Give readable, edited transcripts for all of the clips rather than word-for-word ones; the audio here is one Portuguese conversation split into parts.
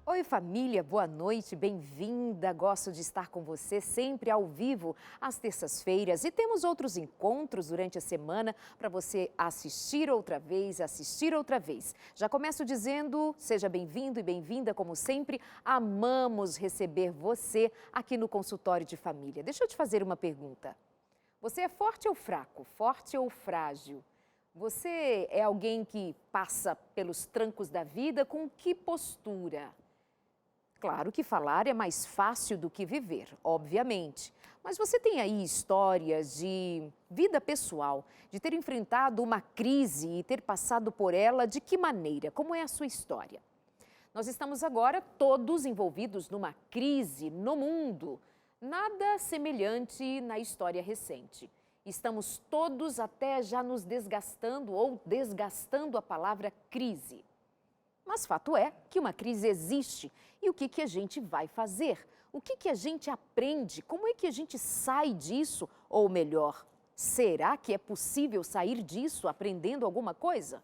Oi família, boa noite, bem-vinda. Gosto de estar com você sempre ao vivo às terças-feiras e temos outros encontros durante a semana para você assistir outra vez, Já começo dizendo, seja bem-vindo e bem-vinda como sempre. Amamos receber você aqui no consultório de família. Deixa eu te fazer uma pergunta. Você é forte ou fraco? Forte ou frágil? Você é alguém que passa pelos trancos da vida com que postura? Claro que falar é mais fácil do que viver, obviamente. Mas você tem aí histórias de vida pessoal, de ter enfrentado uma crise e ter passado por ela de que maneira? Como é a sua história? Nós estamos agora todos envolvidos numa crise no mundo. Nada semelhante na história recente. Estamos todos até já nos desgastando ou desgastando a palavra crise. Mas fato é que uma crise existe. E o que a gente vai fazer? O que a gente aprende? Como é que a gente sai disso? Ou melhor, será que é possível sair disso aprendendo alguma coisa?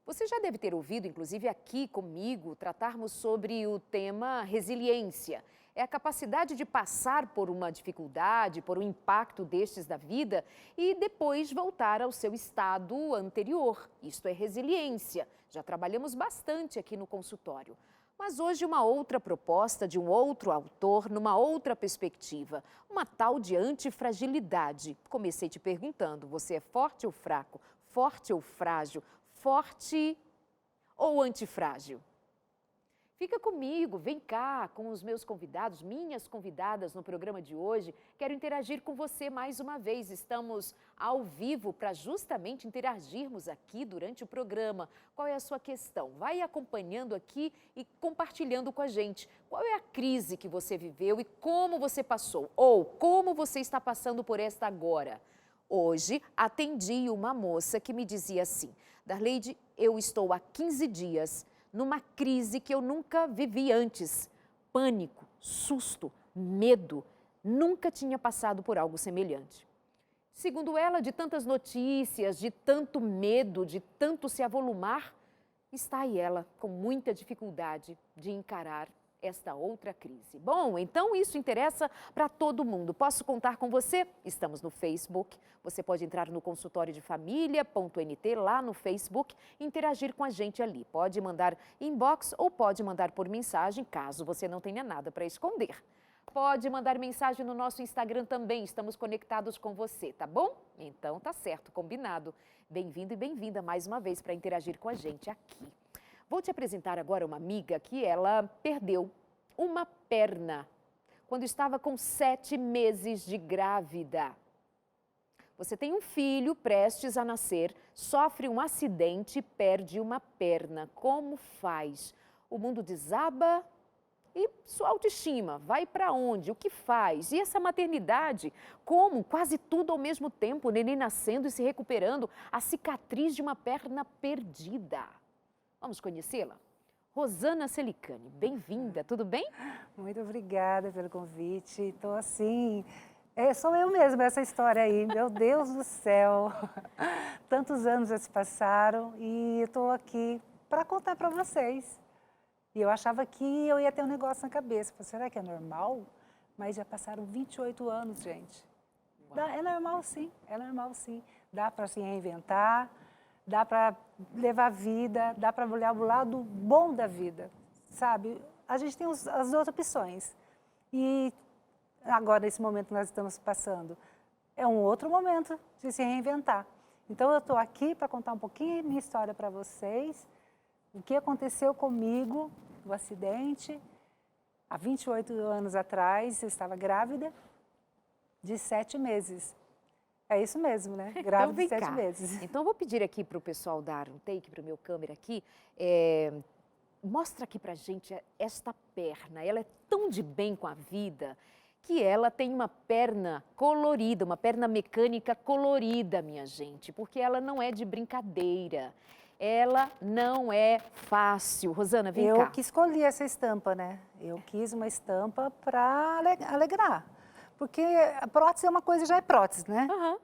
Você já deve ter ouvido, inclusive aqui comigo, tratarmos sobre o tema resiliência. É a capacidade de passar por uma dificuldade, por um impacto destes da vida e depois voltar ao seu estado anterior. Isto é resiliência. Já trabalhamos bastante aqui no consultório. Mas hoje uma outra proposta de um outro autor, numa outra perspectiva, uma tal de antifragilidade. Comecei te perguntando, você é forte ou fraco? Forte ou frágil? Forte ou antifrágil? Fica comigo, vem cá com os meus convidados, minhas convidadas no programa de hoje. Quero interagir com você mais uma vez. Estamos ao vivo para justamente interagirmos aqui durante o programa. Qual é a sua questão? Vai acompanhando aqui e compartilhando com a gente. Qual é a crise que você viveu e como você passou? Ou como você está passando por esta agora? Hoje atendi uma moça que me dizia assim: Darleide, eu estou há 15 dias numa crise que eu nunca vivi antes. Pânico, susto, medo. Nunca tinha passado por algo semelhante. Segundo ela, de tantas notícias, de tanto medo, de tanto se avolumar, está aí ela com muita dificuldade de encarar esta outra crise. Bom, então isso interessa para todo mundo. Posso contar com você? Estamos no Facebook. Você pode entrar no consultório de família.nt lá no Facebook e interagir com a gente ali. Pode mandar inbox ou pode mandar por mensagem, caso você não tenha nada para esconder. Pode mandar mensagem no nosso Instagram também, estamos conectados com você, tá bom? Então tá certo, combinado. Bem-vindo e bem-vinda mais uma vez para interagir com a gente aqui. Vou te apresentar agora uma amiga que ela perdeu uma perna quando estava com 7 meses de grávida. Você tem um filho prestes a nascer, sofre um acidente e perde uma perna. Como faz? O mundo desaba e sua autoestima vai para onde? O que faz? E essa maternidade? Como? Quase tudo ao mesmo tempo, o neném nascendo e se recuperando, a cicatriz de uma perna perdida. Vamos conhecê-la? Rosana Celicani, bem-vinda, tudo bem? Muito obrigada pelo convite. Estou assim, sou eu mesma essa história aí, meu Deus do céu. Tantos anos já se passaram e estou aqui para contar para vocês. E eu achava que eu ia ter um negócio na cabeça. Falei, será que é normal? Mas já passaram 28 anos, gente. É normal sim, é normal sim. Dá para se reinventar. Dá para levar a vida, dá para olhar o lado bom da vida, sabe? A gente tem as duas opções. E agora, nesse momento que nós estamos passando, é um outro momento de se reinventar. Então, eu estou aqui para contar um pouquinho minha história para vocês, o que aconteceu comigo, o acidente. Há 28 anos atrás, eu estava grávida de 7 meses. É isso mesmo, né? Grávida de 7 meses. Então, eu vou pedir aqui para o pessoal dar um take para o meu câmera aqui. Mostra aqui para a gente esta perna. Ela é tão de bem com a vida que ela tem uma perna colorida, uma perna mecânica colorida, minha gente. Porque ela não é de brincadeira. Ela não é fácil. Rosana, vem cá. Eu que escolhi essa estampa, né? Eu quis uma estampa para alegrar. Porque a prótese é uma coisa, já é prótese, né? Uhum.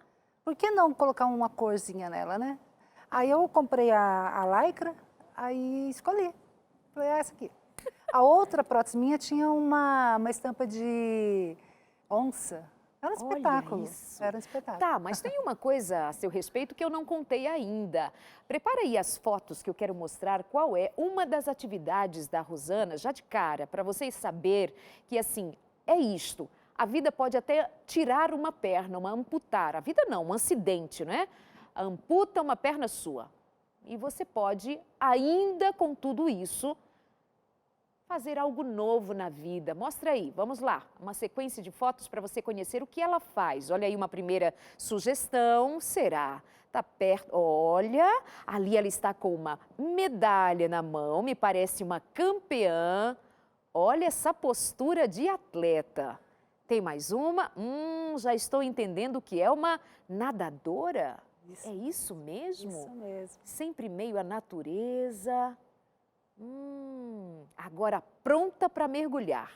Por que não colocar uma corzinha nela, né? Aí eu comprei a lycra, aí escolhi. Falei, essa aqui. A outra prótese minha tinha uma estampa de onça. Era um espetáculo. isso. Era um espetáculo. Tá, mas tem uma coisa a seu respeito que eu não contei ainda. Prepara aí as fotos que eu quero mostrar qual é uma das atividades da Rosana, já de cara, para vocês saber que, assim, é isto. A vida pode até tirar uma perna, amputar. A vida não, um acidente, não é? Amputa uma perna sua. E você pode, ainda com tudo isso, fazer algo novo na vida. Mostra aí, vamos lá, uma sequência de fotos para você conhecer o que ela faz. Olha aí uma primeira sugestão, será? Tá perto, olha, ali ela está com uma medalha na mão, me parece uma campeã. Olha essa postura de atleta. Tem mais uma? Já estou entendendo o que é uma nadadora. Isso. É isso mesmo? Isso mesmo. Sempre meio à natureza. Agora pronta para mergulhar.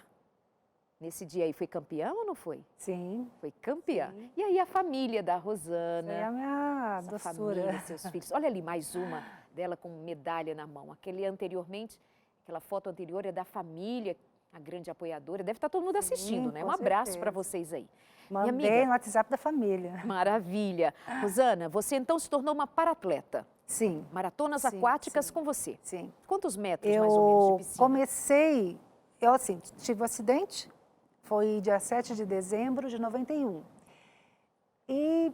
Nesse dia aí foi campeã ou não foi? Sim. Foi campeã. Sim. E aí a família da Rosana. É a minha Essa doçura. família, seus filhos. Olha ali mais uma dela com medalha na mão. Aquela foto anterior é da família, a grande apoiadora. Deve estar todo mundo assistindo, né? Com Um abraço certeza. para vocês aí. Mandei Minha amiga, no WhatsApp da família. maravilha. Rosana, você então se tornou uma paratleta. Sim. Maratonas Sim, aquáticas sim. com você. Sim. Quantos metros mais ou menos de Eu piscina? comecei, tive um acidente, foi dia 7 de dezembro de 91. E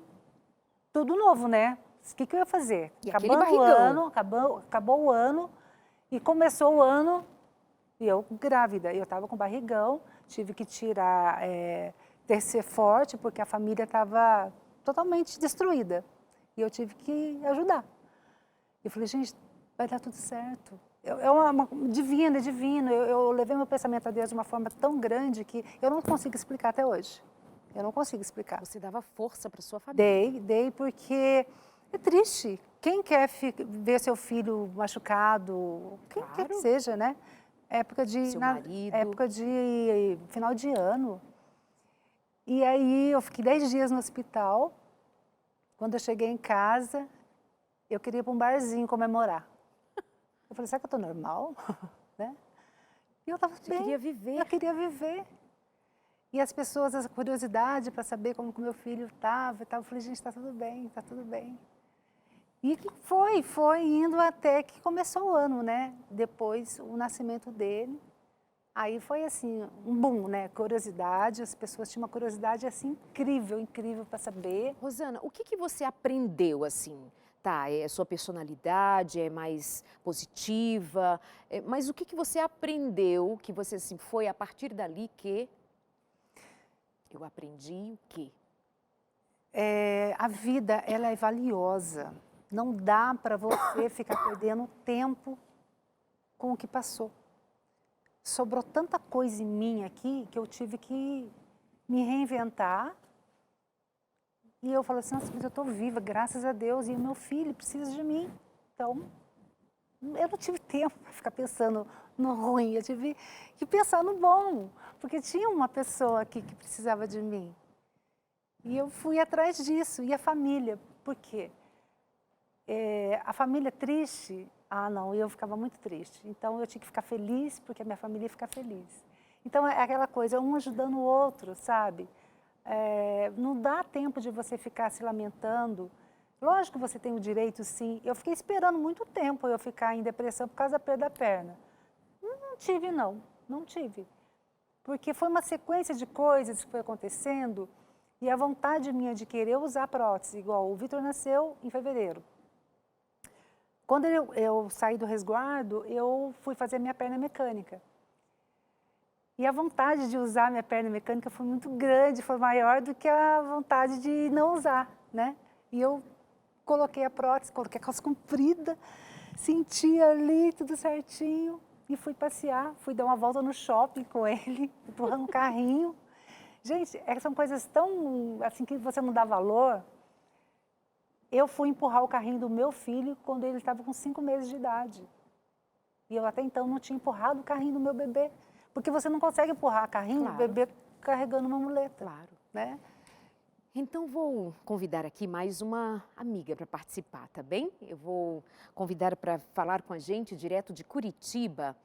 tudo novo, né? O que eu ia fazer? E aquele Acabou o barrigão. ano, acabou o ano e começou o ano e eu grávida. Eu estava com barrigão, tive que tirar tercer forte porque a família estava totalmente destruída. E eu tive que ajudar. Eu falei, gente, vai dar tudo certo. Divino, é divino. Eu levei meu pensamento a Deus de uma forma tão grande que eu não consigo explicar até hoje. Eu não consigo explicar. Você dava força para sua família. Dei porque é triste. Quem quer ver seu filho machucado, quem quer que Claro. seja, né? Seu marido. Época de final de ano. E aí eu fiquei 10 dias no hospital. Quando eu cheguei em casa, eu queria ir para um barzinho comemorar. Eu falei, será que eu estou normal? Né? E eu estava bem. Você queria viver. Eu queria viver. E as pessoas, essa curiosidade para saber como que meu filho estava e tal. Eu falei, gente, está tudo bem, está tudo bem. E foi indo até que começou o ano, né? Depois, o nascimento dele. Aí foi assim, um boom, né? Curiosidade, as pessoas tinham uma curiosidade assim incrível, incrível para saber. Rosana, o que você aprendeu assim? Tá, é sua personalidade, é mais positiva, mas o que você aprendeu que você assim, foi a partir dali que eu aprendi o quê? A vida, ela é valiosa. Não dá para você ficar perdendo tempo com o que passou. Sobrou tanta coisa em mim aqui que eu tive que me reinventar. E eu falo assim, nossa, mas eu estou viva, graças a Deus, e o meu filho precisa de mim. Então, eu não tive tempo para ficar pensando no ruim, eu tive que pensar no bom, porque tinha uma pessoa aqui que precisava de mim. E eu fui atrás disso, e a família, por quê? A família triste, não, eu ficava muito triste. Então, eu tinha que ficar feliz, porque a minha família ia ficar feliz. Então, é aquela coisa, um ajudando o outro, sabe? Não dá tempo de você ficar se lamentando. Lógico que você tem o direito, sim. Eu fiquei esperando muito tempo eu ficar em depressão por causa da perda da perna. Não tive. Porque foi uma sequência de coisas que foi acontecendo e a vontade minha de querer usar prótese, igual o Vitor nasceu em fevereiro. Quando eu saí do resguardo, eu fui fazer minha perna mecânica. E a vontade de usar minha perna mecânica foi muito grande, foi maior do que a vontade de não usar, né? E eu coloquei a prótese, coloquei a calça comprida, senti ali tudo certinho e fui passear, fui dar uma volta no shopping com ele, empurrando um carrinho. Gente, são coisas tão assim que você não dá valor. Eu fui empurrar o carrinho do meu filho quando ele estava com 5 meses de idade. E eu até então não tinha empurrado o carrinho do meu bebê. Porque você não consegue empurrar carrinho do bebê carregando uma muleta. Claro. Né? Então, vou convidar aqui mais uma amiga para participar, tá bem? Eu vou convidar para falar com a gente, direto de Curitiba,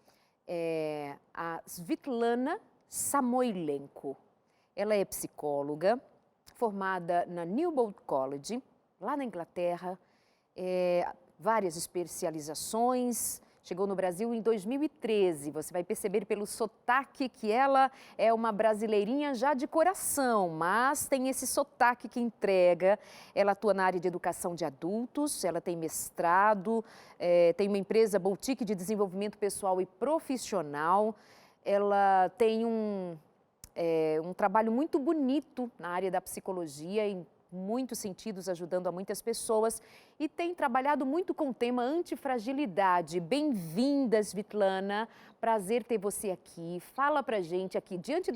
Svitlana Samoilenko. Ela é psicóloga, formada na Newbold College, lá na Inglaterra, várias especializações. Chegou no Brasil em 2013. Você vai perceber pelo sotaque que ela é uma brasileirinha já de coração, mas tem esse sotaque que entrega. Ela atua na área de educação de adultos, ela tem mestrado, tem uma empresa boutique de desenvolvimento pessoal e profissional. Ela tem um trabalho muito bonito na área da psicologia, em muitos sentidos, ajudando a muitas pessoas, e tem trabalhado muito com o tema antifragilidade. Bem-vinda, Svitlana, prazer ter você aqui. Fala pra gente aqui, diante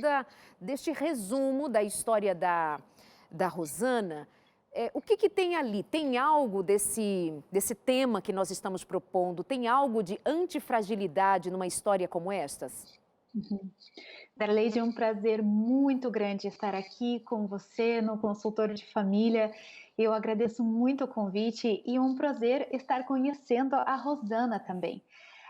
deste resumo da história da Rosana, o que tem ali? Tem algo desse tema que nós estamos propondo? Tem algo de antifragilidade numa história como estas? Darleide, é um prazer muito grande estar aqui com você no Consultório de Família. Eu agradeço muito o convite e é um prazer estar conhecendo a Rosana também.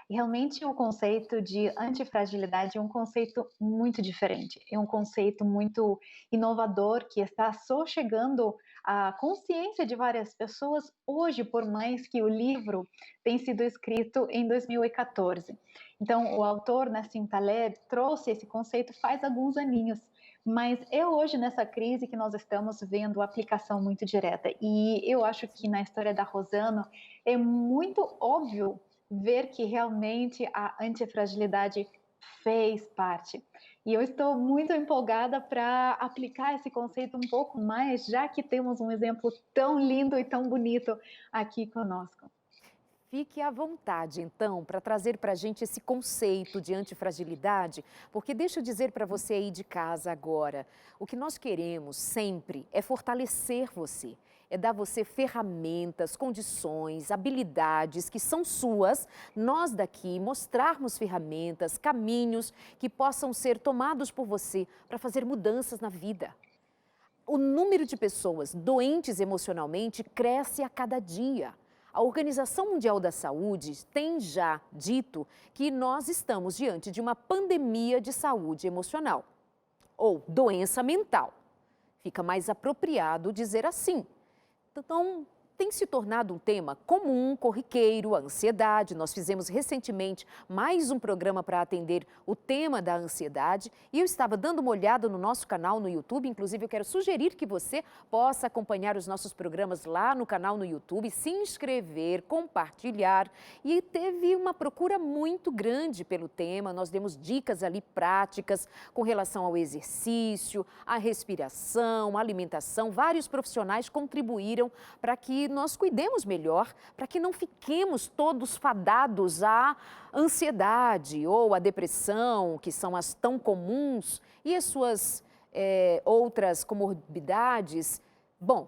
Realmente o conceito de antifragilidade é um conceito muito diferente, é um conceito muito inovador que está só chegando à consciência de várias pessoas hoje, por mais que o livro tenha sido escrito em 2014. Então, o autor, Nassim Taleb, trouxe esse conceito faz alguns aninhos, mas é hoje nessa crise que nós estamos vendo a aplicação muito direta. E eu acho que na história da Rosana é muito óbvio ver que realmente a antifragilidade fez parte. E eu estou muito empolgada para aplicar esse conceito um pouco mais, já que temos um exemplo tão lindo e tão bonito aqui conosco. Fique à vontade, então, para trazer para a gente esse conceito de antifragilidade, porque deixa eu dizer para você aí de casa agora, o que nós queremos sempre é fortalecer você, é dar você ferramentas, condições, habilidades que são suas, nós daqui mostrarmos ferramentas, caminhos que possam ser tomados por você para fazer mudanças na vida. O número de pessoas doentes emocionalmente cresce a cada dia. A Organização Mundial da Saúde tem já dito que nós estamos diante de uma pandemia de saúde emocional ou doença mental. Fica mais apropriado dizer assim. Então, tem se tornado um tema comum, corriqueiro, a ansiedade. Nós fizemos recentemente mais um programa para atender o tema da ansiedade e eu estava dando uma olhada no nosso canal no YouTube. Inclusive, eu quero sugerir que você possa acompanhar os nossos programas lá no canal no YouTube, se inscrever, compartilhar. E teve uma procura muito grande pelo tema. Nós demos dicas ali práticas com relação ao exercício, à respiração, à alimentação. Vários profissionais contribuíram para que nós cuidemos melhor, para que não fiquemos todos fadados à ansiedade ou à depressão, que são as tão comuns, e as suas outras comorbidades. Bom,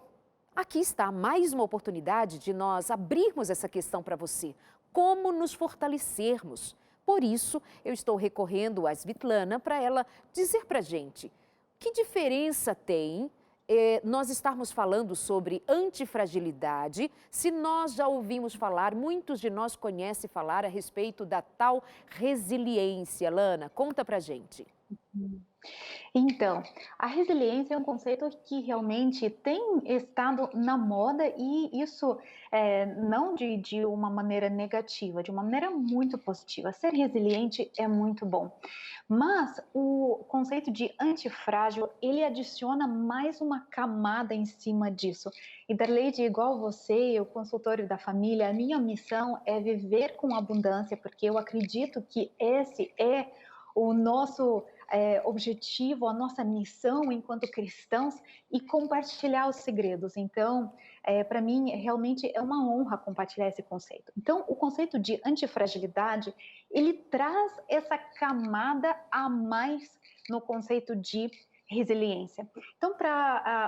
aqui está mais uma oportunidade de nós abrirmos essa questão para você. Como nos fortalecermos? Por isso, eu estou recorrendo a Svitlana para ela dizer para a gente que diferença tem nós estarmos falando sobre antifragilidade, se nós já ouvimos falar, muitos de nós conhecem falar a respeito da tal resiliência. Lana, conta pra gente. Então, a resiliência é um conceito que realmente tem estado na moda e isso não de uma maneira negativa, de uma maneira muito positiva. Ser resiliente é muito bom. Mas o conceito de antifrágil, ele adiciona mais uma camada em cima disso. E Darleide, igual você, o consultório da família, a minha missão é viver com abundância, porque eu acredito que esse é o nosso objetivo, a nossa missão enquanto cristãos e compartilhar os segredos. Então, para mim, realmente é uma honra compartilhar esse conceito. Então, o conceito de antifragilidade, ele traz essa camada a mais no conceito de resiliência. Então,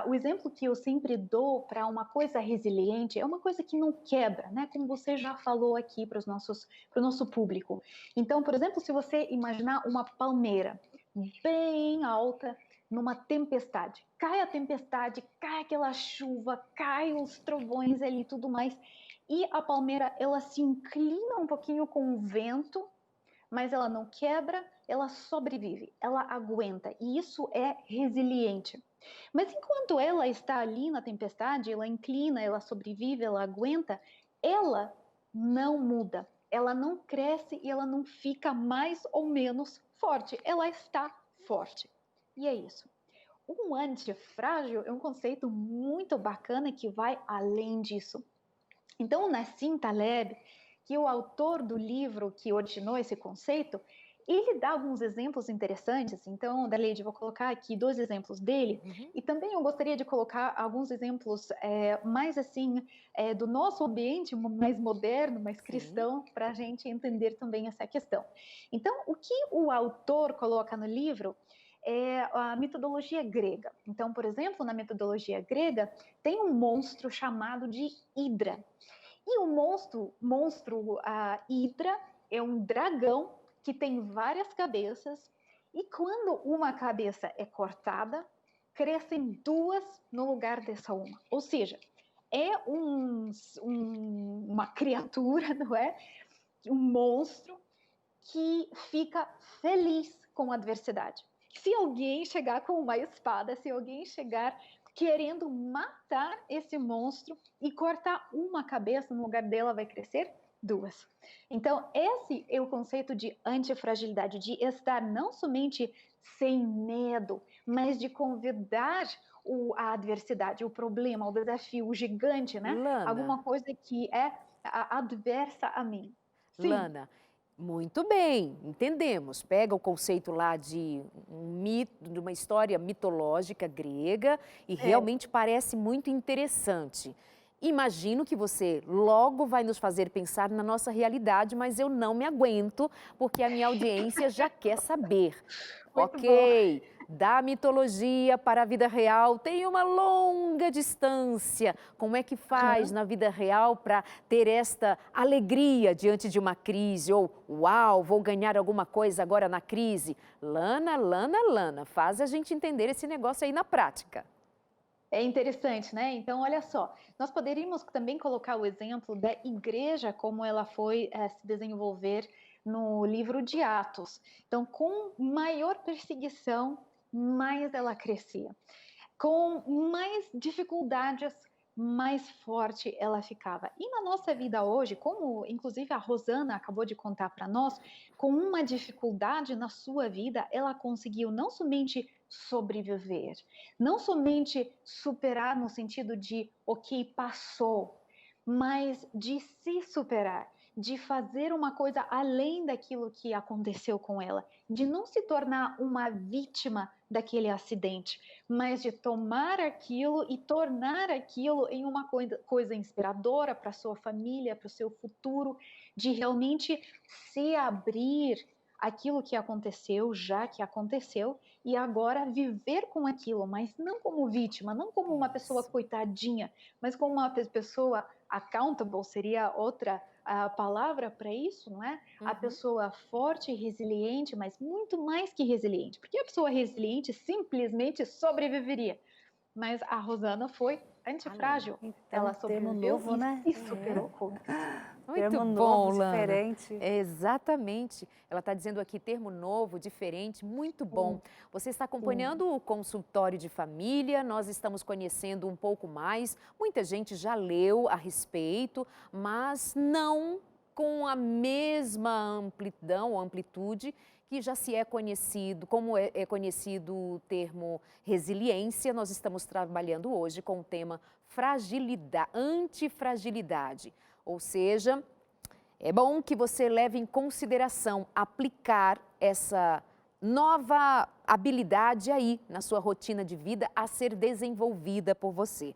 o exemplo que eu sempre dou para uma coisa resiliente é uma coisa que não quebra, né? Como você já falou aqui para o nosso público. Então, por exemplo, se você imaginar uma palmeira bem alta numa tempestade. Cai a tempestade, cai aquela chuva, cai os trovões ali e tudo mais. E a palmeira, ela se inclina um pouquinho com o vento, mas ela não quebra, ela sobrevive, ela aguenta, e isso é resiliente. Mas enquanto ela está ali na tempestade, ela inclina, ela sobrevive, ela aguenta, ela não muda, ela não cresce e ela não fica mais ou menos forte, ela está forte. E é isso. Um antifrágil é um conceito muito bacana que vai além disso. Então, Nassim Taleb, que é o autor do livro que originou esse conceito, ele dá alguns exemplos interessantes. Então, Daleide, vou colocar aqui 2 exemplos dele. E também eu gostaria de colocar alguns exemplos mais assim, do nosso ambiente mais moderno, mais cristão, para a gente entender também essa questão. Então, o que o autor coloca no livro é a metodologia grega. Então, por exemplo, na metodologia grega, tem um monstro chamado de Hidra. E o monstro Hidra é um dragão que tem várias cabeças, e quando uma cabeça é cortada, crescem 2 no lugar dessa uma. Ou seja, é uma criatura, não é? Um monstro que fica feliz com a adversidade. Se alguém chegar com uma espada, se alguém chegar querendo matar esse monstro e cortar uma cabeça, no lugar dela vai crescer 2. Então, esse é o conceito de antifragilidade, de estar não somente sem medo, mas de convidar a adversidade, o problema, o desafio, o gigante, né? Lana. Alguma coisa que é adversa a mim. Sim. Lana, muito bem, entendemos. Pega o conceito lá de de uma história mitológica grega e realmente parece muito interessante. Imagino que você logo vai nos fazer pensar na nossa realidade, mas eu não me aguento, porque a minha audiência já quer saber. Muito Ok, da mitologia para a vida real tem uma longa distância. Como é que faz na vida real para ter esta alegria diante de uma crise? Ou, uau, vou ganhar alguma coisa agora na crise? Lana, faz a gente entender esse negócio aí na prática. É interessante, né? Então, olha só, nós poderíamos também colocar o exemplo da igreja, como ela foi se desenvolver no livro de Atos. Então, com maior perseguição, mais ela crescia. Com mais dificuldades, mais forte ela ficava. E na nossa vida hoje, como inclusive a Rosana acabou de contar para nós, com uma dificuldade na sua vida, ela conseguiu não somente sobreviver, não somente superar no sentido de, ok, passou, mas de se superar, de fazer uma coisa além daquilo que aconteceu com ela, de não se tornar uma vítima daquele acidente, mas de tomar aquilo e tornar aquilo em uma coisa inspiradora para a sua família, para o seu futuro, de realmente se abrir aquilo que aconteceu, já que aconteceu, e agora viver com aquilo, mas não como vítima, não como uma pessoa coitadinha, mas como uma pessoa accountable, seria outra palavra para isso, não é? A pessoa forte e resiliente, mas muito mais que resiliente, porque a pessoa resiliente simplesmente sobreviveria, mas a Rosana foi antifrágil, então, ela termo sobreviveu novo, e né? se superou com isso. Muito Termo bom, novo, Lana. diferente. Exatamente. Ela está dizendo aqui termo novo, diferente, muito bom. Você está acompanhando o consultório de família, nós estamos conhecendo um pouco mais. Muita gente já leu a respeito, mas não com a mesma amplidão ou amplitude que já se é conhecido, como é conhecido o termo resiliência. Nós estamos trabalhando hoje com o tema fragilidade, antifragilidade. Ou seja, é bom que você leve em consideração aplicar essa nova habilidade aí na sua rotina de vida a ser desenvolvida por você.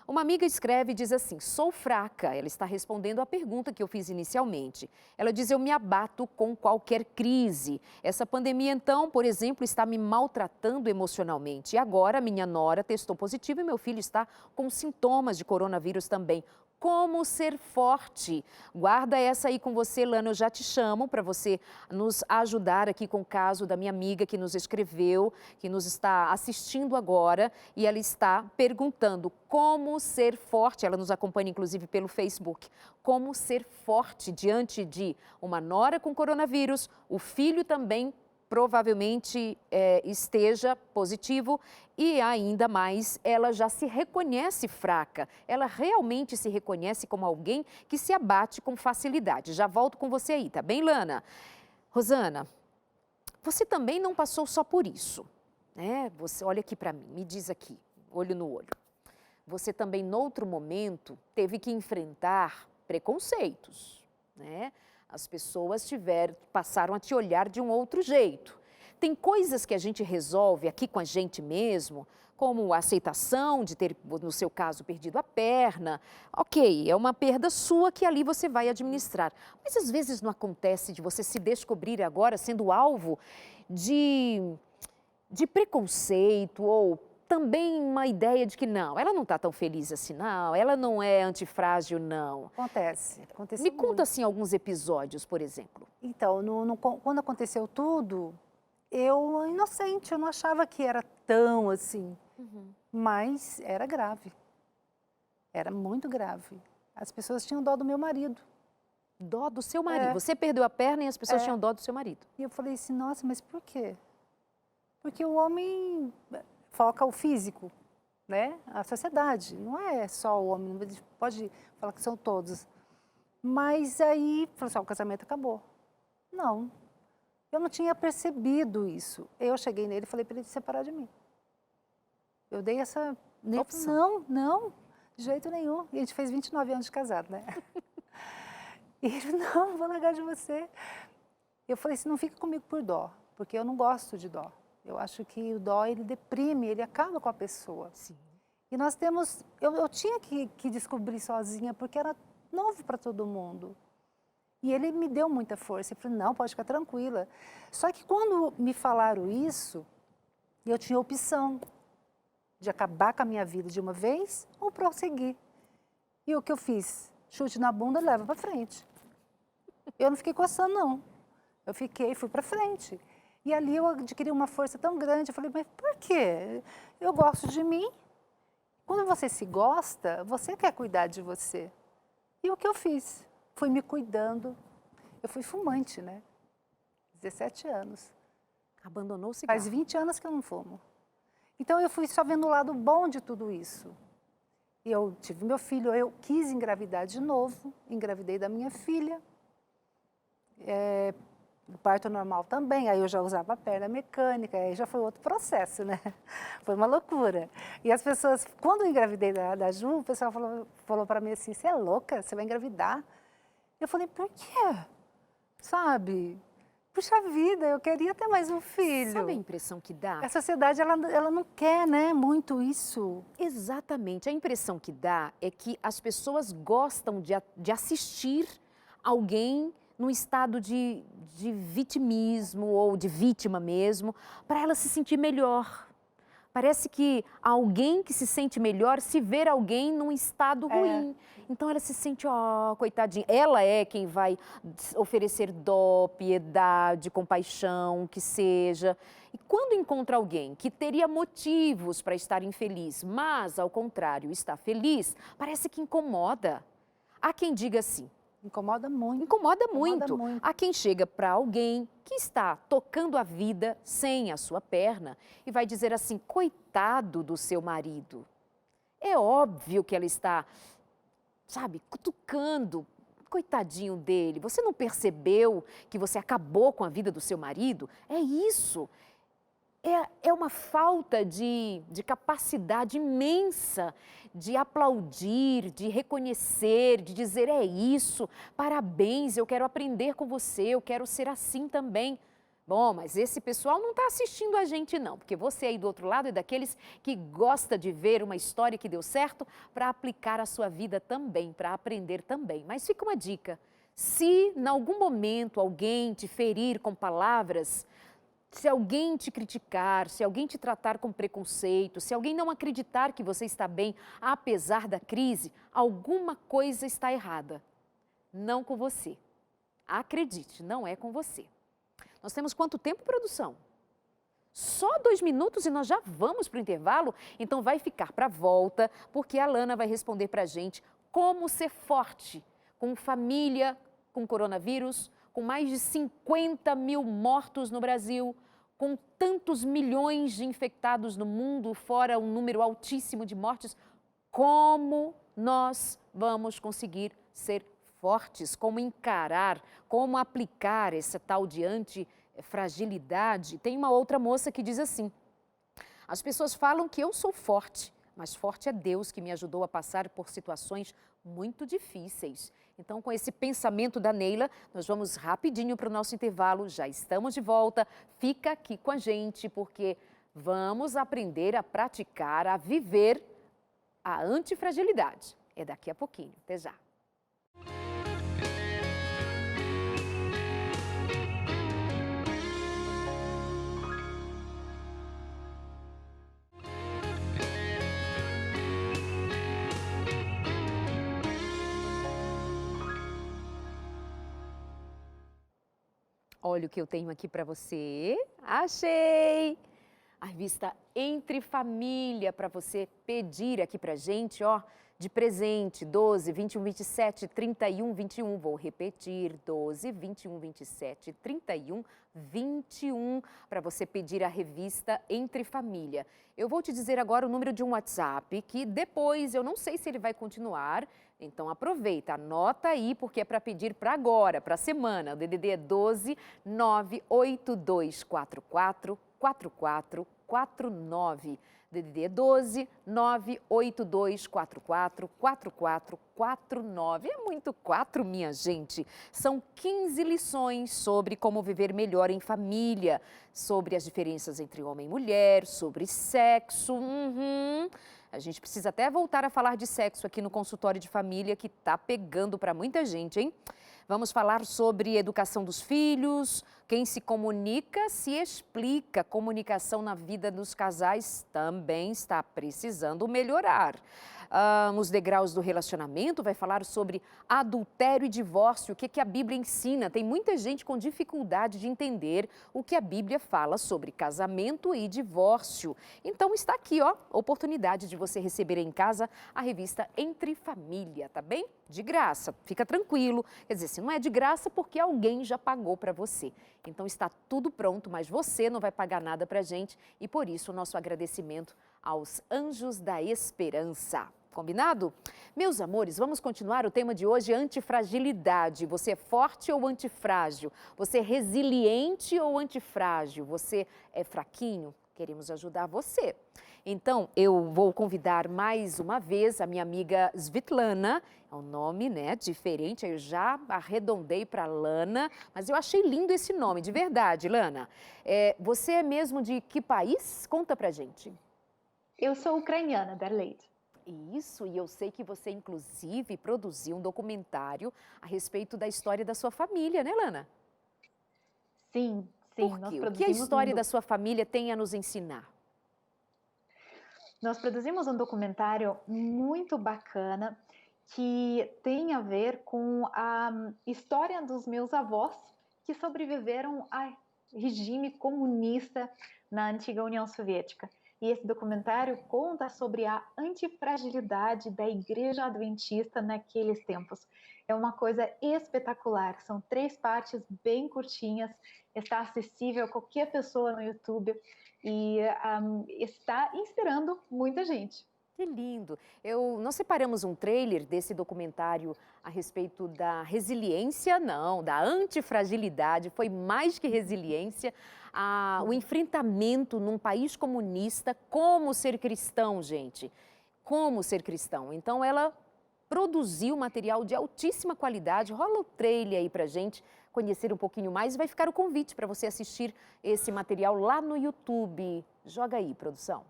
Uma amiga escreve e diz assim: sou fraca. Ela está respondendo à pergunta que eu fiz inicialmente. Ela diz: eu me abato com qualquer crise. Essa pandemia, então, por exemplo, está me maltratando emocionalmente. E agora minha nora testou positivo e meu filho está com sintomas de coronavírus também. Como ser forte. Guarda essa aí com você, Lana, eu já te chamo para você nos ajudar aqui com o caso da minha amiga que nos escreveu, que nos está assistindo agora e ela está perguntando como ser forte. Ela nos acompanha inclusive pelo Facebook. Como ser forte diante de uma nora com coronavírus, o filho também provavelmente esteja positivo e ainda mais ela já se reconhece fraca, ela realmente se reconhece como alguém que se abate com facilidade. Já volto com você aí, tá bem, Lana? Rosana, você também não passou só por isso, né? Você olha aqui para mim, me diz aqui, olho no olho. Você também, noutro momento, teve que enfrentar preconceitos, né? As pessoas passaram a te olhar de um outro jeito. Tem coisas que a gente resolve aqui com a gente mesmo, como a aceitação de ter, no seu caso, perdido a perna. Ok, é uma perda sua que ali você vai administrar. Mas às vezes não acontece de você se descobrir agora sendo alvo de preconceito ou também uma ideia de que não, ela não está tão feliz assim, não, ela não é antifrágil, não. Aconteceu Me conta muito. assim alguns episódios, por exemplo. Então, quando aconteceu tudo, eu, inocente, eu não achava que era tão assim, mas era grave, era muito grave. As pessoas tinham dó do meu marido. Dó do seu marido. Você perdeu a perna e as pessoas tinham dó do seu marido. E eu falei assim, nossa, mas por quê? Porque o homem foca o físico, né? A sociedade, não é só o homem, pode falar que são todos. Mas aí, falou assim, o casamento acabou. Não, eu não tinha percebido isso. Eu cheguei nele e falei para ele se separar de mim. Eu dei essa opção. Não, de jeito nenhum. E a gente fez 29 anos de casado, né? E ele, não, vou largar de você. Eu falei assim, não fica comigo por dó, porque eu não gosto de dó. Eu acho que o dó, ele deprime, ele acaba com a pessoa. Sim. E nós temos, eu tinha que descobrir sozinha, porque era novo para todo mundo. E ele me deu muita força. Eu falei, não, pode ficar tranquila. Só que quando me falaram isso, eu tinha a opção de acabar com a minha vida de uma vez ou prosseguir. E o que eu fiz? Chute na bunda, leva para frente. Eu não fiquei coçando, não. Eu fui para frente. E ali eu adquiri uma força tão grande. Eu falei, mas por quê? Eu gosto de mim. Quando você se gosta, você quer cuidar de você. E o que eu fiz? Fui me cuidando. Eu fui fumante, né? 17 anos. Abandonou o cigarro. Faz 20 anos que eu não fumo. Então eu fui só vendo o lado bom de tudo isso. E eu tive meu filho, eu quis engravidar de novo, engravidei da minha filha. Parto normal também, aí eu já usava a perna mecânica, aí já foi outro processo, né? Foi uma loucura. E as pessoas, quando eu engravidei da Ju, o pessoal falou para mim assim, você é louca? Você vai engravidar? Eu falei, por quê? Sabe? Puxa vida, eu queria ter mais um filho. Sabe a impressão que dá? A sociedade, ela não quer, né, muito isso. Exatamente. A impressão que dá é que as pessoas gostam de assistir alguém num estado de vitimismo ou de vítima mesmo, para ela se sentir melhor. Parece que alguém que se sente melhor se ver alguém num estado ruim. Então ela se sente, coitadinha. Ela é quem vai oferecer dó, piedade, compaixão, que seja. E quando encontra alguém que teria motivos para estar infeliz, mas ao contrário está feliz, parece que incomoda. Há quem diga assim, Incomoda muito. Incomoda muito. muito. Há quem chega para alguém que está tocando a vida sem a sua perna e vai dizer assim, coitado do seu marido. É óbvio que ela está, sabe, cutucando, coitadinho dele. Você não percebeu que você acabou com a vida do seu marido? É isso. É uma falta de capacidade imensa de aplaudir, de reconhecer, de dizer é isso, parabéns, eu quero aprender com você, eu quero ser assim também. Bom, mas esse pessoal não está assistindo a gente não, porque você aí do outro lado é daqueles que gosta de ver uma história que deu certo para aplicar a sua vida também, para aprender também. Mas fica uma dica, se em algum momento alguém te ferir com palavras, Se alguém te criticar, se alguém te tratar com preconceito, se alguém não acreditar que você está bem, apesar da crise, alguma coisa está errada. Não com você. Acredite, não é com você. Nós temos quanto tempo, produção? Só 2 minutos e nós já vamos para o intervalo? Então vai ficar para a volta, porque a Lana vai responder para a gente como ser forte com família, com coronavírus, com mais de 50 mil mortos no Brasil, com tantos milhões de infectados no mundo, fora um número altíssimo de mortes. Como nós vamos conseguir ser fortes? Como encarar, como aplicar essa tal de antifragilidade? Tem uma outra moça que diz assim: as pessoas falam que eu sou forte, mas forte é Deus que me ajudou a passar por situações muito difíceis. Então, com esse pensamento da Neila, nós vamos rapidinho para o nosso intervalo. Já estamos de volta. Fica aqui com a gente, porque vamos aprender a praticar, a viver a antifragilidade. É daqui a pouquinho. Até já. Olha o que eu tenho aqui para você. Achei! A revista Entre Família para você pedir aqui para gente, ó, de presente, 12, 21, 27, 31, 21. Vou repetir, 12, 21, 27, 31, 21, para você pedir a revista Entre Família. Eu vou te dizer agora o número de um WhatsApp, que depois eu não sei se ele vai continuar, então aproveita, anota aí, porque é para pedir para agora, para a semana. O DDD é 12 98244 4449. DDD é 12 98244 4449. É muito 4, minha gente. São 15 lições sobre como viver melhor em família, sobre as diferenças entre homem e mulher, sobre sexo. A gente precisa até voltar a falar de sexo aqui no consultório de família, que tá pegando para muita gente, hein? Vamos falar sobre educação dos filhos. Quem se comunica se explica. Comunicação na vida dos casais também está precisando melhorar. Os degraus do relacionamento, vai falar sobre adultério e divórcio, o que a Bíblia ensina. Tem muita gente com dificuldade de entender o que a Bíblia fala sobre casamento e divórcio. Então está aqui, ó, oportunidade de você receber em casa a revista Entre Família, tá bem? De graça, fica tranquilo. Quer dizer, se não é de graça, porque alguém já pagou para você. Então está tudo pronto, mas você não vai pagar nada para a gente e por isso o nosso agradecimento aos Anjos da Esperança. Combinado? Meus amores, vamos continuar o tema de hoje, antifragilidade. Você é forte ou antifrágil? Você é resiliente ou antifrágil? Você é fraquinho? Queremos ajudar você. Então, eu vou convidar mais uma vez a minha amiga Svitlana. É um nome, né, diferente, eu já arredondei para Lana, mas eu achei lindo esse nome, de verdade, Lana. Você é mesmo de que país? Conta pra gente. Eu sou ucraniana, Darleide. Isso, e eu sei que você, inclusive, produziu um documentário a respeito da história da sua família, né, Lana? Sim. Por quê? O que a história da sua família tem a nos ensinar? Nós produzimos um documentário muito bacana que tem a ver com a história dos meus avós que sobreviveram ao regime comunista na antiga União Soviética. E esse documentário conta sobre a antifragilidade da Igreja Adventista naqueles tempos. É uma coisa espetacular, são 3 partes bem curtinhas, está acessível a qualquer pessoa no YouTube e está inspirando muita gente. Que lindo! Nós separamos um trailer desse documentário a respeito da resiliência, não, da antifragilidade, foi mais que resiliência, o enfrentamento num país comunista, como ser cristão, gente, como ser cristão. Então ela produziu material de altíssima qualidade, rola o trailer aí pra gente conhecer um pouquinho mais e vai ficar o convite para você assistir esse material lá no YouTube. Joga aí, produção.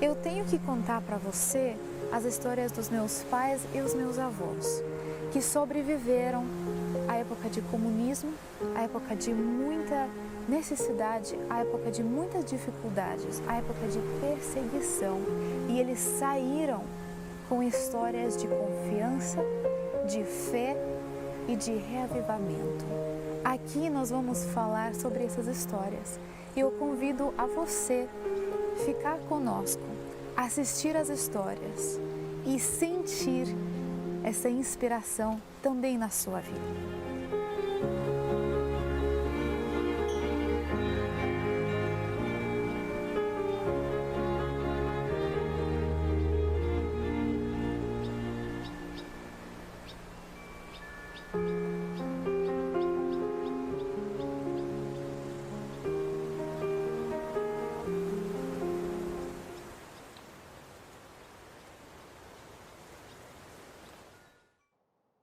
Eu tenho que contar para você as histórias dos meus pais e os meus avós, que sobreviveram a época de comunismo, a época de muita necessidade, a época de muitas dificuldades, a época de perseguição. E eles saíram com histórias de confiança, de fé e de reavivamento. Aqui nós vamos falar sobre essas histórias. E eu convido a você ficar conosco, assistir às histórias e sentir essa inspiração também na sua vida.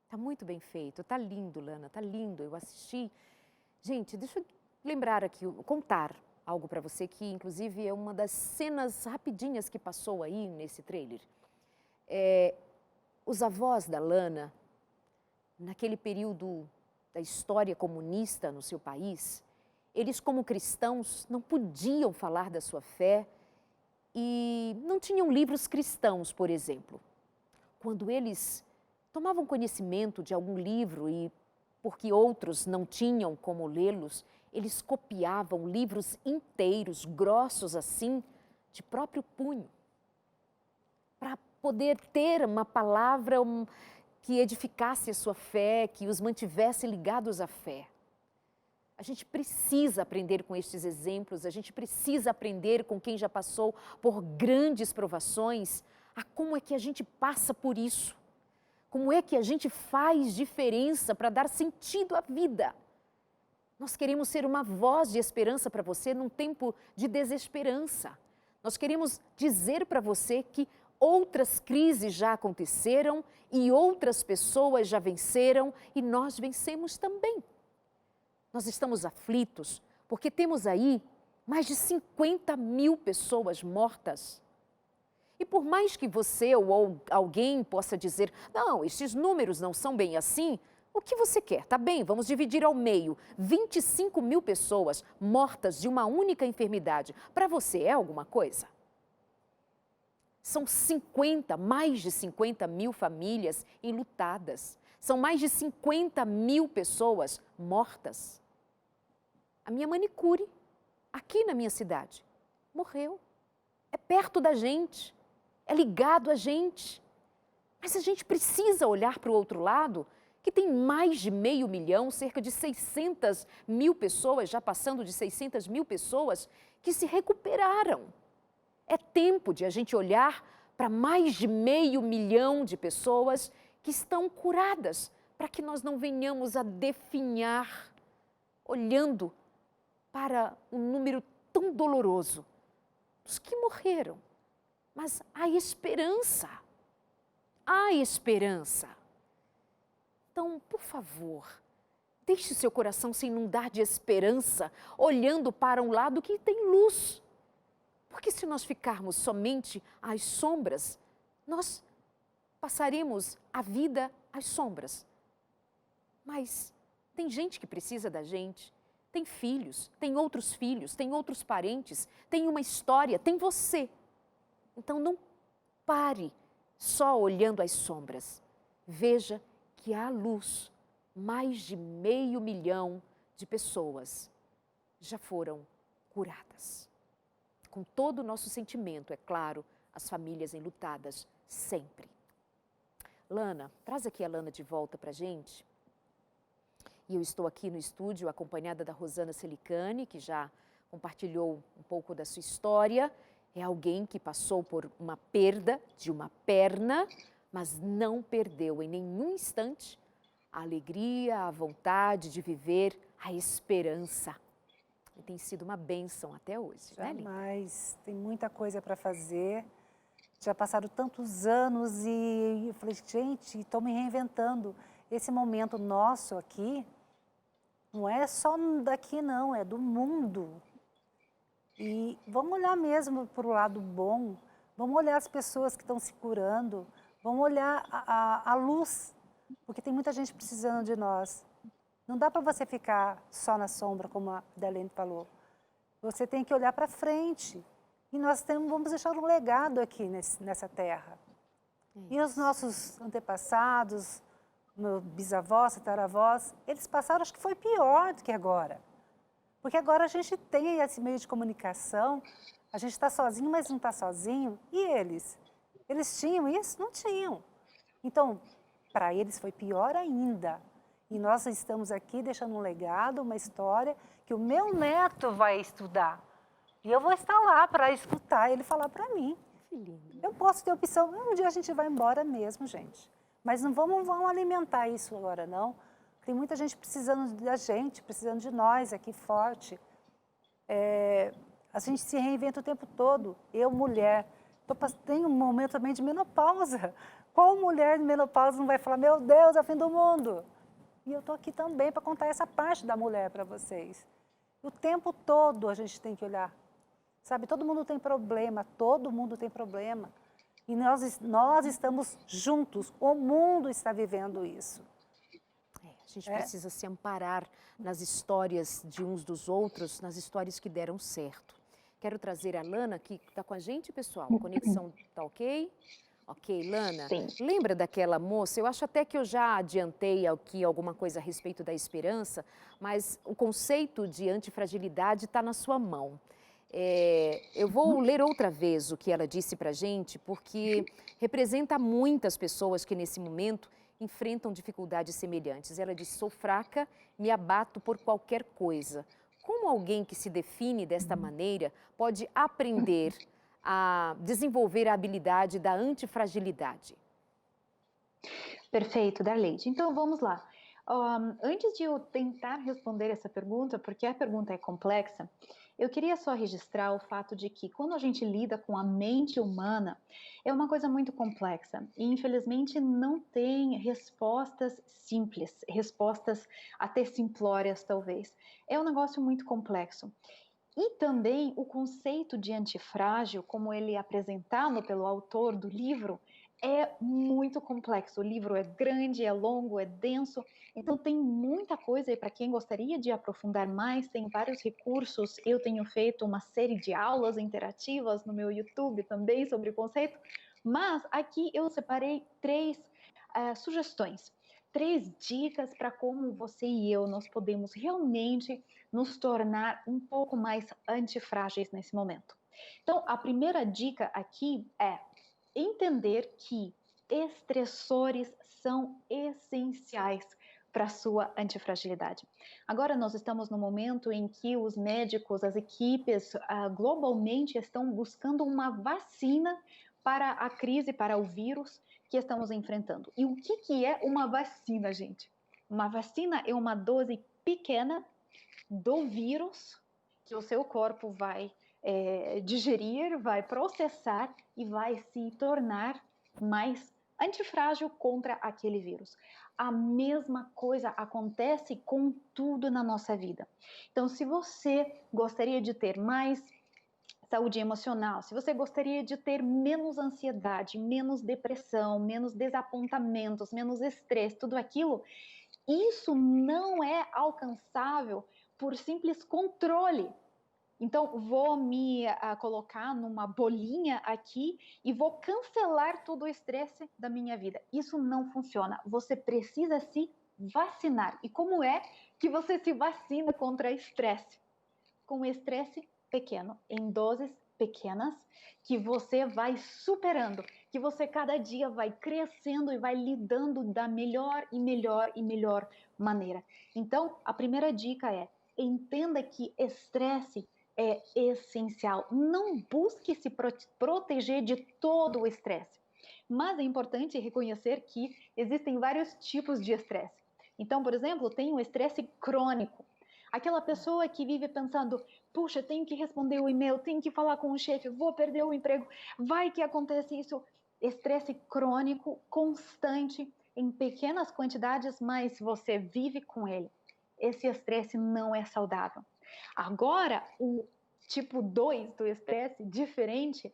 Tá muito bem feito, tá lindo, Lana, tá lindo. Eu assisti. Gente, deixa eu lembrar aqui, contar algo para você que, inclusive, é uma das cenas rapidinhas que passou aí nesse trailer. Os avós da Lana, naquele período da história comunista no seu país, eles, como cristãos, não podiam falar da sua fé e não tinham livros cristãos, por exemplo. Quando eles tomavam conhecimento de algum livro e, porque outros não tinham como lê-los, eles copiavam livros inteiros, grossos assim, de próprio punho, para poder ter uma palavra que edificasse a sua fé, que os mantivesse ligados à fé. A gente precisa aprender com estes exemplos, a gente precisa aprender com quem já passou por grandes provações, a como é que a gente passa por isso. Como é que a gente faz diferença para dar sentido à vida? Nós queremos ser uma voz de esperança para você num tempo de desesperança. Nós queremos dizer para você que outras crises já aconteceram e outras pessoas já venceram e nós vencemos também. Nós estamos aflitos porque temos aí mais de 50 mil pessoas mortas. E por mais que você ou alguém possa dizer, não, estes números não são bem assim, o que você quer? Tá bem, vamos dividir ao meio. 25 mil pessoas mortas de uma única enfermidade. Para você é alguma coisa? São mais de 50 mil famílias enlutadas. São mais de 50 mil pessoas mortas. A minha manicure, aqui na minha cidade, morreu. É perto da gente. É ligado a gente. Mas a gente precisa olhar para o outro lado, que tem mais de 500 mil, cerca de 600 mil pessoas, já passando de 600 mil pessoas, que se recuperaram. É tempo de a gente olhar para mais de 500 mil de pessoas que estão curadas, para que nós não venhamos a definhar, olhando para um número tão doloroso dos que morreram. Mas há esperança. Há esperança. Então, por favor, deixe seu coração se inundar de esperança, olhando para um lado que tem luz. Porque se nós ficarmos somente às sombras, nós passaremos a vida às sombras. Mas tem gente que precisa da gente, tem filhos, tem outros parentes, tem uma história, tem você. Então não pare só olhando as sombras. Veja que há luz. Mais de 500 mil de pessoas já foram curadas. Com todo o nosso sentimento, é claro, as famílias enlutadas sempre. Lana, traz aqui a Lana de volta para a gente. E eu estou aqui no estúdio acompanhada da Rosana Celicani, que já compartilhou um pouco da sua história. É alguém que passou por uma perda de uma perna, mas não perdeu em nenhum instante a alegria, a vontade de viver, a esperança. E tem sido uma bênção até hoje, né, Linda? Jamais. Tem muita coisa para fazer. Já passaram tantos anos e eu falei, gente, estou me reinventando. Esse momento nosso aqui não é só daqui, não, é do mundo. E vamos olhar mesmo para o lado bom, vamos olhar as pessoas que estão se curando, vamos olhar a luz, porque tem muita gente precisando de nós. Não dá para você ficar só na sombra, como a Darlene falou. Você tem que olhar para frente. E nós vamos deixar um legado aqui nessa terra. E os nossos antepassados, meus bisavós, tataravós, eles passaram, acho que foi pior do que agora. Porque agora a gente tem esse meio de comunicação, a gente está sozinho, mas não está sozinho. E eles? Eles tinham isso? Não tinham. Então, para eles foi pior ainda. E nós estamos aqui deixando um legado, uma história que o meu neto vai estudar. E eu vou estar lá para escutar ele falar para mim. Que lindo. Eu posso ter opção, um dia a gente vai embora mesmo, gente. Mas não vamos alimentar isso agora, não. Tem muita gente precisando da gente, precisando de nós aqui forte. A gente se reinventa o tempo todo. Eu, mulher, tenho um momento também de menopausa. Qual mulher de menopausa não vai falar, meu Deus, é o fim do mundo? E eu estou aqui também para contar essa parte da mulher para vocês. O tempo todo a gente tem que olhar. Sabe, todo mundo tem problema, todo mundo tem problema. E nós estamos juntos, o mundo está vivendo isso. A gente precisa se amparar nas histórias de uns dos outros, nas histórias que deram certo. Quero trazer a Lana, que está com a gente, pessoal. A conexão está ok? Ok, Lana. Sim. Lembra daquela moça? Eu acho até que eu já adiantei aqui alguma coisa a respeito da esperança, mas o conceito de antifragilidade está na sua mão. Eu vou ler outra vez o que ela disse para a gente, porque representa muitas pessoas que nesse momento enfrentam dificuldades semelhantes. Ela disse, sou fraca, me abato por qualquer coisa. Como alguém que se define desta maneira pode aprender a desenvolver a habilidade da antifragilidade? Perfeito, Darleide. Então, vamos lá. Antes de eu tentar responder essa pergunta, porque a pergunta é complexa, eu queria só registrar o fato de que quando a gente lida com a mente humana, é uma coisa muito complexa e infelizmente não tem respostas simples, respostas até simplórias talvez. É um negócio muito complexo. E também o conceito de antifrágil, como ele é apresentado pelo autor do livro, é muito complexo. O livro é grande, é longo, é denso, então tem muita coisa e para quem gostaria de aprofundar mais, tem vários recursos. Eu tenho feito uma série de aulas interativas no meu YouTube também sobre o conceito, mas aqui eu separei três sugestões, três dicas para como você e eu nós podemos realmente nos tornar um pouco mais antifrágeis nesse momento. Então, a primeira dica aqui é entender que estressores são essenciais para a sua antifragilidade. Agora nós estamos no momento em que os médicos, as equipes globalmente estão buscando uma vacina para a crise, para o vírus que estamos enfrentando. E o que é uma vacina, gente? Uma vacina é uma dose pequena do vírus que o seu corpo vai digerir, vai processar e vai se tornar mais antifrágil contra aquele vírus. A mesma coisa acontece com tudo na nossa vida. Então, se você gostaria de ter mais saúde emocional, se você gostaria de ter menos ansiedade, menos depressão, menos desapontamentos, menos estresse, tudo aquilo, isso não é alcançável por simples controle. Então, vou me colocar numa bolinha aqui e vou cancelar todo o estresse da minha vida. Isso não funciona. Você precisa se vacinar. E como é que você se vacina contra estresse? Com estresse pequeno, em doses pequenas, que você vai superando, que você cada dia vai crescendo e vai lidando da melhor e melhor e melhor maneira. Então, a primeira dica é: entenda que estresse é essencial. Não busque se proteger de todo o estresse. Mas é importante reconhecer que existem vários tipos de estresse. Então, por exemplo, tem o estresse crônico. Aquela pessoa que vive pensando, puxa, tenho que responder o e-mail, tenho que falar com o chefe, vou perder o emprego, vai que acontece isso. Estresse crônico, constante, em pequenas quantidades, mas você vive com ele. Esse estresse não é saudável. Agora, o tipo 2 do estresse, diferente,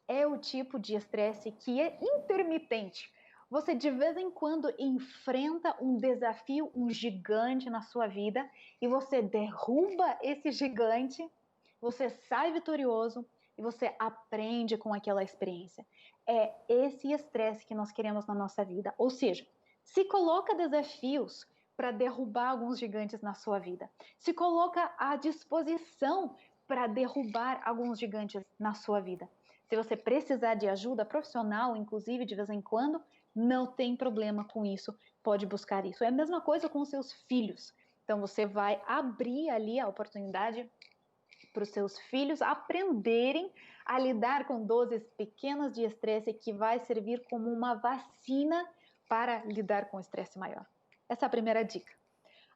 é o tipo de estresse que é intermitente. Você de vez em quando enfrenta um desafio, um gigante na sua vida e você derruba esse gigante, você sai vitorioso e você aprende com aquela experiência. É esse estresse que nós queremos na nossa vida. Ou seja, se coloca desafios para derrubar alguns gigantes na sua vida. Se coloca à disposição para derrubar alguns gigantes na sua vida. Se você precisar de ajuda profissional, inclusive de vez em quando, não tem problema com isso, pode buscar isso. É a mesma coisa com os seus filhos. Então você vai abrir ali a oportunidade para os seus filhos aprenderem a lidar com doses pequenas de estresse que vai servir como uma vacina para lidar com o estresse maior. Essa é a primeira dica.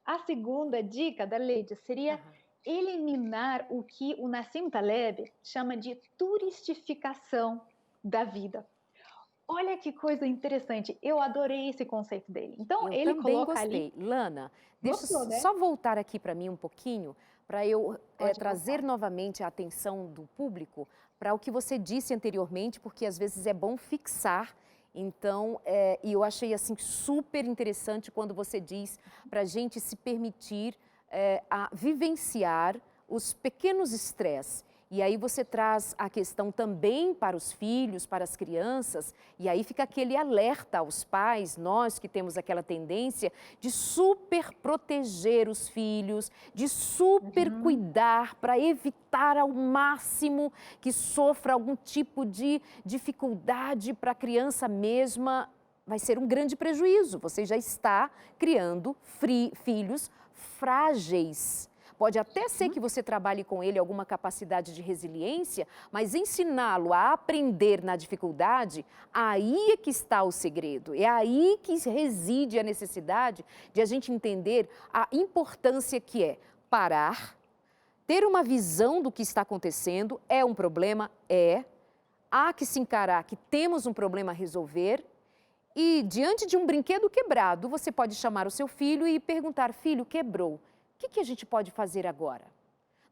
A segunda dica da Leide seria eliminar o que o Nassim Taleb chama de turistificação da vida. Olha que coisa interessante, eu adorei esse conceito dele. Então, Eu ele também coloca gostei. ali... Lana, deixa Gostou, né? só voltar aqui para mim um pouquinho, para eu Pode trazer voltar. novamente a atenção do público para o que você disse anteriormente, porque às vezes é bom fixar. Então, e eu achei assim super interessante quando você diz para a gente se permitir a vivenciar os pequenos estresses. E aí você traz a questão também para os filhos, para as crianças, e aí fica aquele alerta aos pais, nós que temos aquela tendência de super proteger os filhos, de super cuidar para evitar ao máximo que sofra algum tipo de dificuldade para a criança mesma. Vai ser um grande prejuízo, você já está criando filhos frágeis. Pode até ser que você trabalhe com ele alguma capacidade de resiliência, mas ensiná-lo a aprender na dificuldade, aí é que está o segredo. É aí que reside a necessidade de a gente entender a importância que é parar, ter uma visão do que está acontecendo. É um problema? É. Há que se encarar que temos um problema a resolver. E diante de um brinquedo quebrado, você pode chamar o seu filho e perguntar: filho, quebrou. O que a gente pode fazer agora?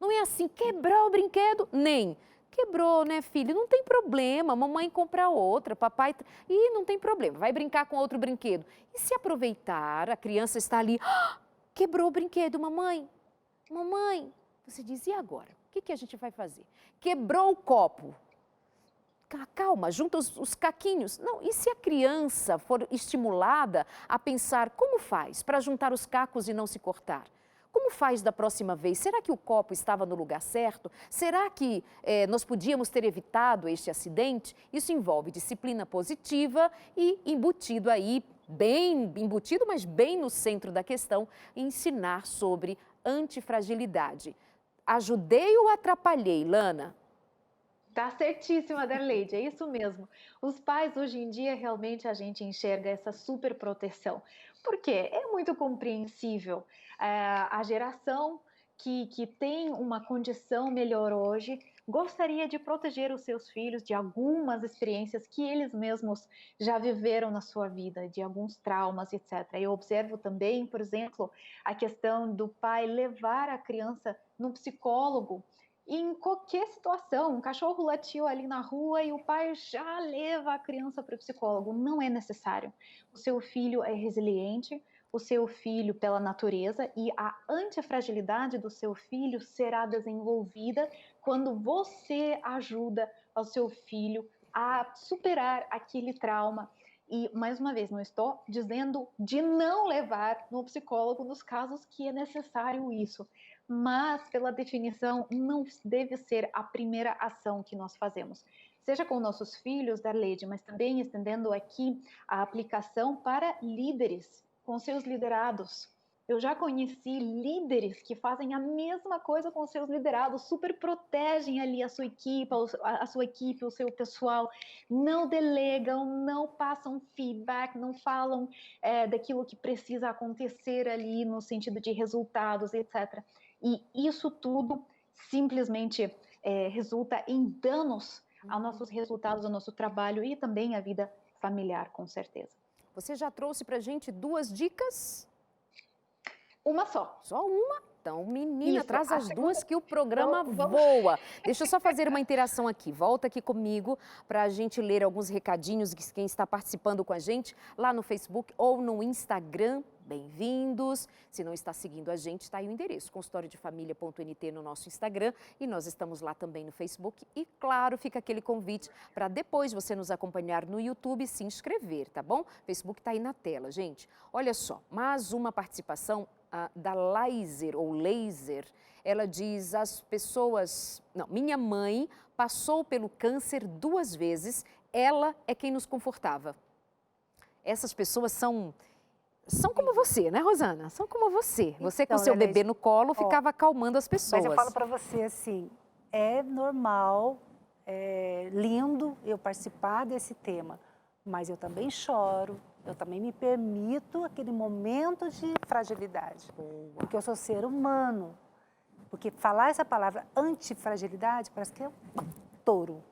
Não é assim, quebrar o brinquedo, nem quebrou, né, filho? Não tem problema, mamãe compra outra, papai... Ih, não tem problema, vai brincar com outro brinquedo. E se aproveitar, a criança está ali, quebrou o brinquedo, mamãe, mamãe. Você diz, e agora? O que a gente vai fazer? Quebrou o copo. Calma, junta os caquinhos. Não, e se a criança for estimulada a pensar, como faz para juntar os cacos e não se cortar? Como faz da próxima vez? Será que o copo estava no lugar certo? Será que nós podíamos ter evitado este acidente? Isso envolve disciplina positiva e embutido aí, bem embutido, mas bem no centro da questão, ensinar sobre antifragilidade. Ajudei ou atrapalhei, Lana? Tá certíssima, Darleide, é isso mesmo. Os pais, hoje em dia, realmente a gente enxerga essa super proteção. Por quê? É muito compreensível. A geração que tem uma condição melhor hoje gostaria de proteger os seus filhos de algumas experiências que eles mesmos já viveram na sua vida, de alguns traumas, etc. Eu observo também, por exemplo, a questão do pai levar a criança no psicólogo. Em qualquer situação, um cachorro latiu ali na rua e o pai já leva a criança para o psicólogo. Não é necessário. O seu filho é resiliente, o seu filho pela natureza, e a antifragilidade do seu filho será desenvolvida quando você ajuda o seu filho a superar aquele trauma. E, mais uma vez, não estou dizendo de não levar no psicólogo nos casos que é necessário isso, mas, pela definição, não deve ser a primeira ação que nós fazemos. Seja com nossos filhos, Darleide, mas também estendendo aqui a aplicação para líderes, com seus liderados. Eu já conheci líderes que fazem a mesma coisa com seus liderados, super protegem ali a sua equipe, o seu pessoal, não delegam, não passam feedback, não falam daquilo que precisa acontecer ali no sentido de resultados, etc. E isso tudo simplesmente resulta em danos aos nossos resultados, ao nosso trabalho e também à vida familiar, com certeza. Você já trouxe para a gente 2 dicas? Uma só. Só uma? Então, menina, Isso, traz a as segunda- duas que o programa voa. Deixa eu só fazer uma interação aqui. Volta aqui comigo para a gente ler alguns recadinhos de quem está participando com a gente lá no Facebook ou no Instagram. Bem-vindos. Se não está seguindo a gente, está aí o endereço, consultoriodefamilia.nt no nosso Instagram e nós estamos lá também no Facebook. E claro, fica aquele convite para depois você nos acompanhar no YouTube e se inscrever, tá bom? O Facebook está aí na tela, gente. Olha só, mais uma participação da Laser, ou Laser. Ela diz, as pessoas... Não, minha mãe passou pelo câncer 2 vezes, ela é quem nos confortava. Essas pessoas são como você, né, Rosana? São como você. Você com Então, seu Elis, bebê no colo ficava acalmando as pessoas. Mas eu falo para você assim, é normal, é lindo eu participar desse tema, mas eu também choro, eu também me permito aquele momento de fragilidade, porque eu sou ser humano. Porque falar essa palavra antifragilidade parece que é um touro.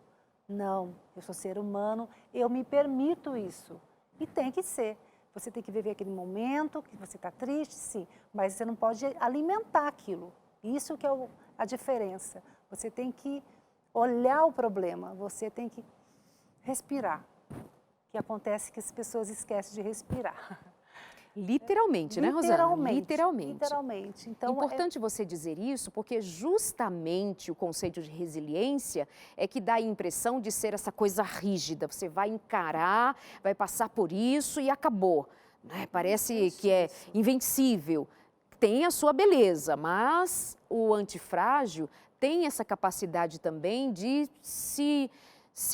Não, eu sou ser humano, eu me permito isso. E tem que ser. Você tem que viver aquele momento que você está triste, sim, mas você não pode alimentar aquilo. Isso que é a diferença. Você tem que olhar o problema, você tem que respirar. O que acontece é que as pessoas esquecem de respirar. Literalmente, né, Rosana? Literalmente. Literalmente. Então, Importante você dizer isso, porque justamente o conceito de resiliência é que dá a impressão de ser essa coisa rígida. Você vai encarar, vai passar por isso e acabou. Né? Parece que é invencível. Tem a sua beleza, mas o antifrágil tem essa capacidade também de se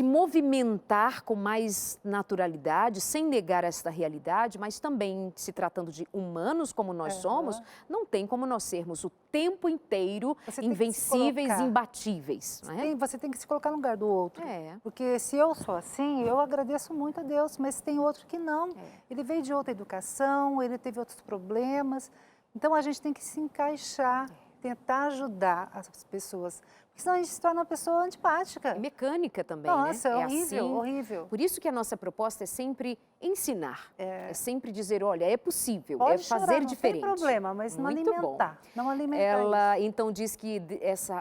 movimentar com mais naturalidade, sem negar esta realidade, mas também, se tratando de humanos como nós somos, não tem como nós sermos o tempo inteiro invencíveis, imbatíveis. Não é? Você tem que se colocar no lugar do outro. É. Porque se eu sou assim, eu agradeço muito a Deus, mas tem outro que não. Ele veio de outra educação, ele teve outros problemas. Então, a gente tem que se encaixar, tentar ajudar as pessoas. Porque senão a gente se torna uma pessoa antipática. É mecânica também, Nossa, né? é horrível, assim. horrível. Por isso que a nossa proposta é sempre ensinar. É sempre dizer, olha, é possível, Pode é fazer chorar, diferente. Não tem problema, mas não Muito alimentar. Bom. Não alimentar Ela, isso. então, diz que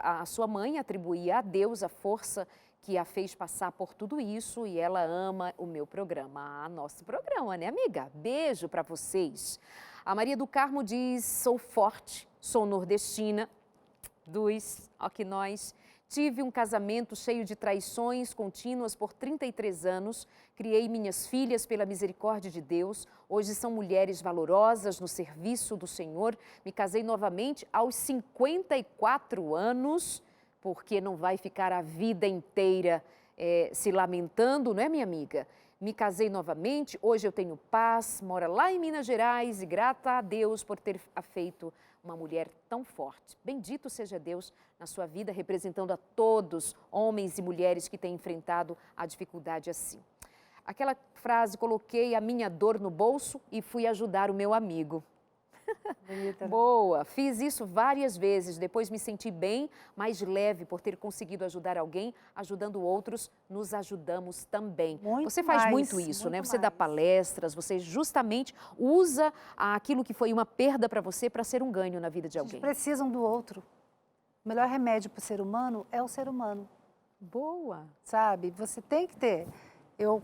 a sua mãe atribuía a Deus a força que a fez passar por tudo isso e ela ama o meu programa, nosso programa, né, amiga? Beijo para vocês. A Maria do Carmo diz, sou forte, sou nordestina, ó que nós... Tive um casamento cheio de traições contínuas por 33 anos, criei minhas filhas pela misericórdia de Deus, hoje são mulheres valorosas no serviço do Senhor, me casei novamente aos 54 anos, porque não vai ficar a vida inteira se lamentando, não é, minha amiga? Me casei novamente, hoje eu tenho paz, moro lá em Minas Gerais e grata a Deus por ter feito uma mulher tão forte. Bendito seja Deus na sua vida, representando a todos, homens e mulheres que têm enfrentado a dificuldade assim. Aquela frase, coloquei a minha dor no bolso e fui ajudar o meu amigo. Bonita. Boa, fiz isso várias vezes, depois me senti bem, mais leve por ter conseguido ajudar alguém, ajudando outros, nos ajudamos também. Você faz muito isso, né? Você dá palestras, você justamente usa aquilo que foi uma perda para você para ser um ganho na vida de alguém. Precisam um do outro. O melhor remédio para o ser humano é o ser humano. Boa. Sabe, você tem que ter.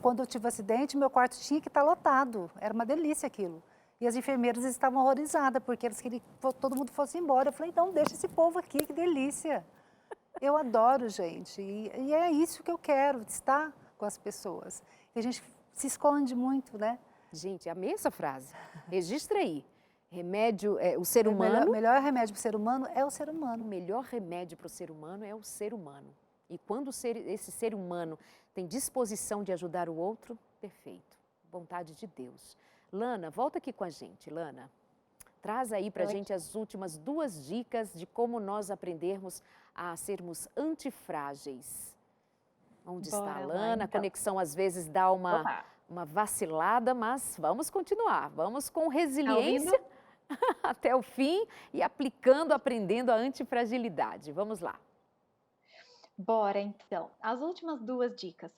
Quando eu tive um acidente, meu quarto tinha que estar lotado, era uma delícia aquilo. E as enfermeiras estavam horrorizadas, porque eles queriam que todo mundo fosse embora. Eu falei, então deixa esse povo aqui, que delícia. Eu adoro, gente. E é isso que eu quero, estar com as pessoas. E a gente se esconde muito, né? Gente, amei essa frase. Registra aí. Remédio, o ser humano... O melhor remédio para o ser humano é o ser humano. O melhor remédio para o ser humano é o ser humano. E quando esse ser humano tem disposição de ajudar o outro, perfeito. Vontade de Deus. Lana, volta aqui com a gente, Lana. Traz aí para a gente as últimas 2 dicas de como nós aprendermos a sermos antifrágeis. Onde está a Lana? A conexão às vezes dá uma vacilada, mas vamos continuar. Vamos com resiliência até o fim e aplicando, aprendendo a antifragilidade. Vamos lá. Bora, então. As últimas 2 dicas.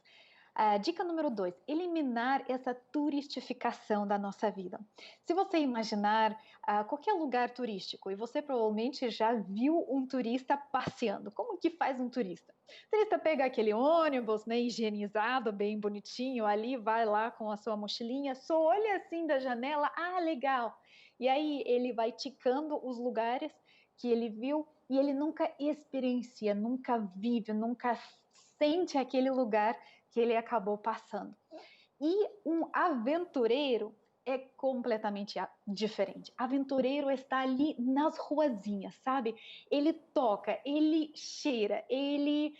Dica número 2, eliminar essa turistificação da nossa vida. Se você imaginar qualquer lugar turístico, e você provavelmente já viu um turista passeando, como que faz um turista? O turista pega aquele ônibus, né, higienizado, bem bonitinho, ali vai lá com a sua mochilinha, só olha assim da janela, legal. E aí ele vai ticando os lugares que ele viu e ele nunca experiencia, nunca vive, nunca sente aquele lugar que ele acabou passando. E um aventureiro é completamente diferente. Aventureiro está ali nas ruazinhas, sabe? Ele toca, ele cheira, ele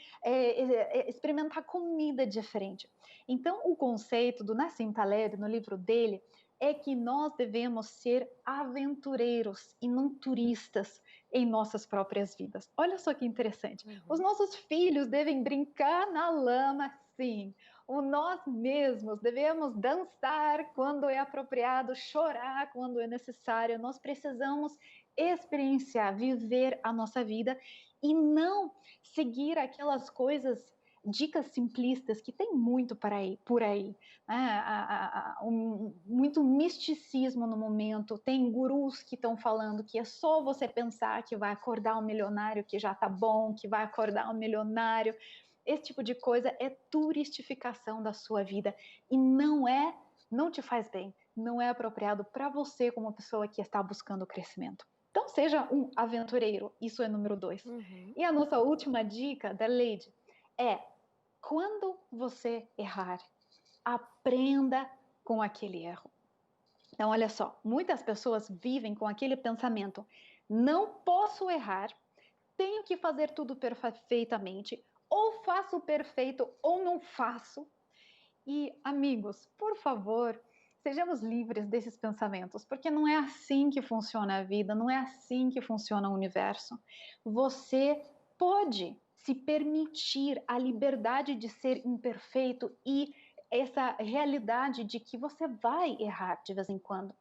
experimenta comida diferente. Então, o conceito do Nassim Taleb, no livro dele, é que nós devemos ser aventureiros e não turistas em nossas próprias vidas. Olha só que interessante. Os nossos filhos devem brincar na lama, sim. Nós mesmos devemos dançar quando é apropriado, chorar quando é necessário. Nós precisamos experienciar, viver a nossa vida e não seguir aquelas coisas, dicas simplistas que tem muito por aí. Muito misticismo no momento. Tem gurus que estão falando que é só você pensar que vai acordar um milionário que já está bom, que vai acordar um milionário. Esse tipo de coisa é turistificação da sua vida e não te faz bem, não é apropriado para você como pessoa que está buscando crescimento. Então, seja um aventureiro, isso é número 2. E a nossa última dica da Lady é, quando você errar, aprenda com aquele erro. Então, olha só, muitas pessoas vivem com aquele pensamento, não posso errar, tenho que fazer tudo perfeitamente, ou faço perfeito ou não faço. E, amigos, por favor, sejamos livres desses pensamentos, porque não é assim que funciona a vida, não é assim que funciona o universo. Você pode se permitir a liberdade de ser imperfeito e essa realidade de que você vai errar de vez em quando.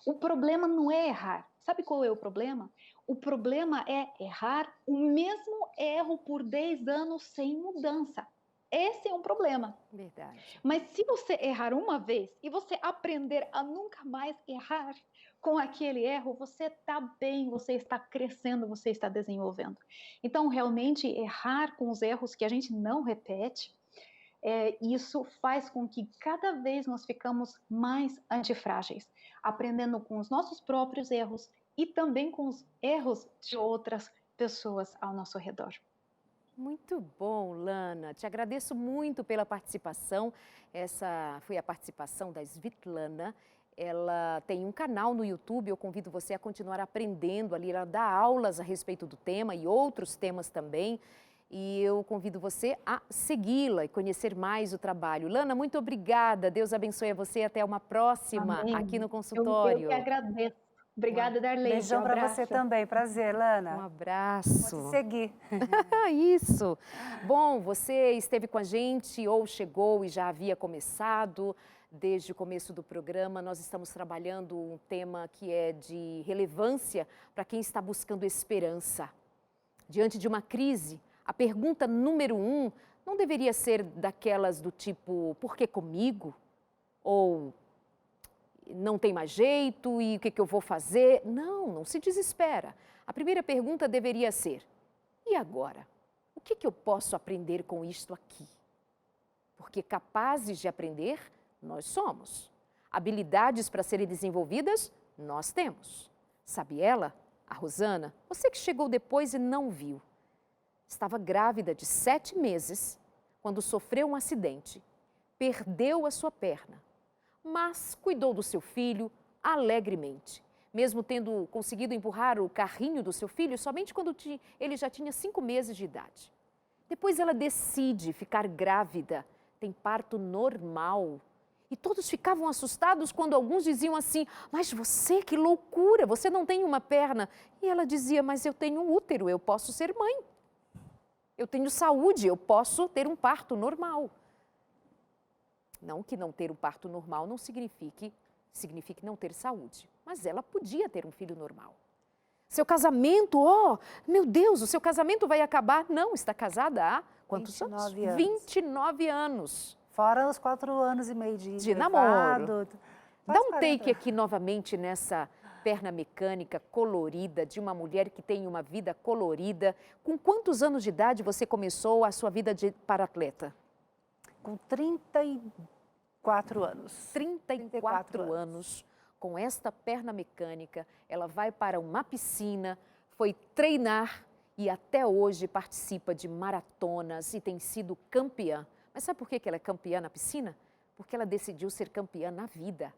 O problema não é errar. Sabe qual é o problema? O problema é errar o mesmo erro por 10 anos sem mudança. Esse é um problema. Verdade. Mas se você errar uma vez e você aprender a nunca mais errar com aquele erro, você está bem, você está crescendo, você está desenvolvendo. Então, realmente, errar com os erros que a gente não repete, isso faz com que cada vez nós ficamos mais antifrágeis, aprendendo com os nossos próprios erros e também com os erros de outras pessoas ao nosso redor. Muito bom, Lana. Te agradeço muito pela participação. Essa foi a participação da Svitlana. Ela tem um canal no YouTube, eu convido você a continuar aprendendo ali. Ela dá aulas a respeito do tema e outros temas também. E eu convido você a segui-la e conhecer mais o trabalho. Lana, muito obrigada. Deus abençoe a você e até uma próxima. Amém. Aqui no consultório. Eu que agradeço. Obrigada, Darlene. Beijão para você também. Prazer, Lana. Um abraço. Pode seguir. Isso. Bom, você esteve com a gente ou chegou e já havia começado. Desde o começo do programa, nós estamos trabalhando um tema que é de relevância para quem está buscando esperança. Diante de uma crise, a pergunta número 1 não deveria ser daquelas do tipo, por que comigo? Ou não tem mais jeito e o que eu vou fazer? Não, não se desespera. A primeira pergunta deveria ser, e agora? O que eu posso aprender com isto aqui? Porque capazes de aprender, nós somos. Habilidades para serem desenvolvidas, nós temos. Sabe ela, a Rosana, você que chegou depois e não viu. Estava grávida de 7 meses quando sofreu um acidente, perdeu a sua perna, mas cuidou do seu filho alegremente, mesmo tendo conseguido empurrar o carrinho do seu filho somente quando ele já tinha 5 meses de idade. Depois ela decide ficar grávida, tem parto normal. E todos ficavam assustados quando alguns diziam assim, mas você, que loucura, você não tem uma perna. E ela dizia, mas eu tenho um útero, eu posso ser mãe. Eu tenho saúde, eu posso ter um parto normal. Não que não ter um parto normal não signifique não ter saúde. Mas ela podia ter um filho normal. Seu casamento, meu Deus, o seu casamento vai acabar. Não, está casada há quantos anos? 29 anos. 29 anos. Fora os 4 anos e meio de namoro. noivado. Dá Quase um 40. take aqui novamente nessa perna mecânica colorida de uma mulher que tem uma vida colorida. Com quantos anos de idade você começou a sua vida de para-atleta? Com 34 anos. 34 anos. Com esta perna mecânica, ela vai para uma piscina, foi treinar e até hoje participa de maratonas e tem sido campeã. Mas sabe por que ela é campeã na piscina? Porque ela decidiu ser campeã na vida.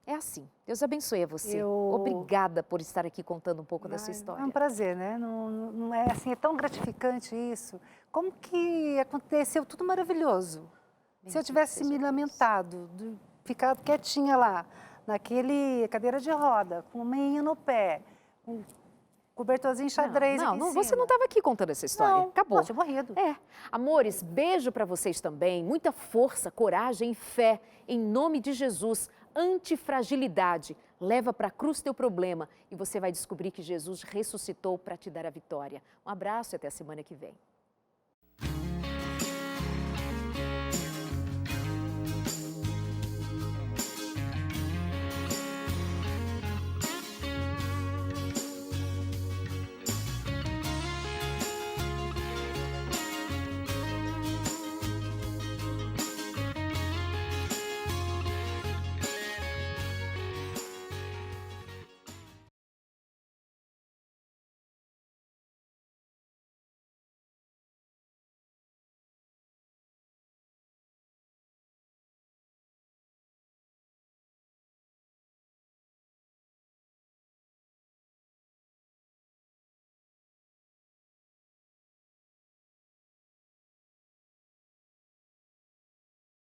É assim. Deus abençoe a você. Obrigada por estar aqui contando um pouco da sua história. É um prazer, né? Não é assim, é tão gratificante isso. Como que aconteceu tudo maravilhoso. Se eu tivesse me lamentado, ficado quietinha lá, naquele cadeira de roda, com meinha no pé, com cobertorzinho xadrez aqui em cima. Você não estava aqui contando essa história. Não, Acabou. tinha morrido. Amores, beijo para vocês também. Muita força, coragem e fé. Em nome de Jesus. Antifragilidade. Leva para a cruz teu problema e você vai descobrir que Jesus ressuscitou para te dar a vitória. Um abraço e até a semana que vem.